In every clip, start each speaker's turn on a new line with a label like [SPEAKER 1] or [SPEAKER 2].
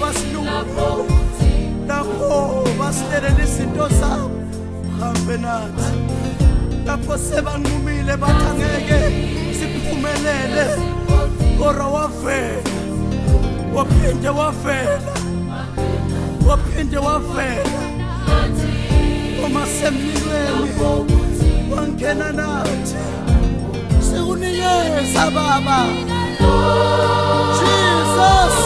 [SPEAKER 1] basilungele, lapho basilelela izinto zabo, hambe nathi. Lapho sebanqumile bathi angeke siphumelele, kodwa wavela, waphinde wavela, waphinde wavela. Uma semlilweni wangena nathi, sikunikeza Baba Jesus.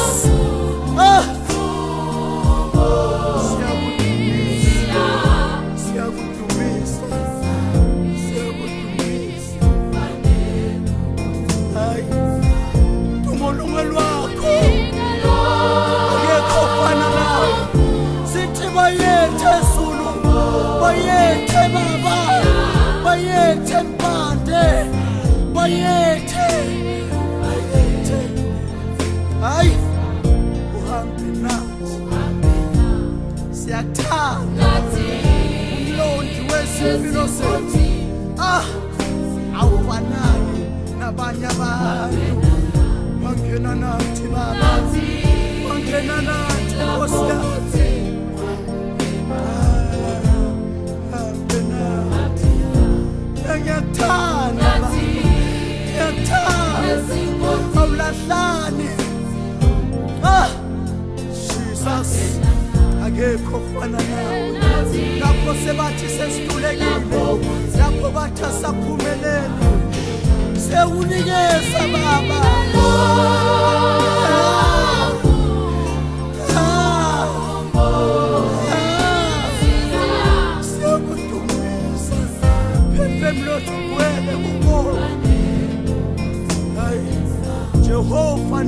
[SPEAKER 1] Bayethe Zulu, bayethe Baba, bayethe Mpande, bayethe, bayethe. Hayi, uhambe nathi, siyakuthanda umlondi wezimpilo zethu. Awufanani nabanye abantu. Wangena nathi Baba, wangena nathi Nkosi yami. Ngiyakuthanda, ngiyakuthanda, awulahlani. Jesus, akekho ofana nawe. Lapho sebathi sesihlulekile, lapho bathi asaphumelele, sekunikeza Baba. Jehovah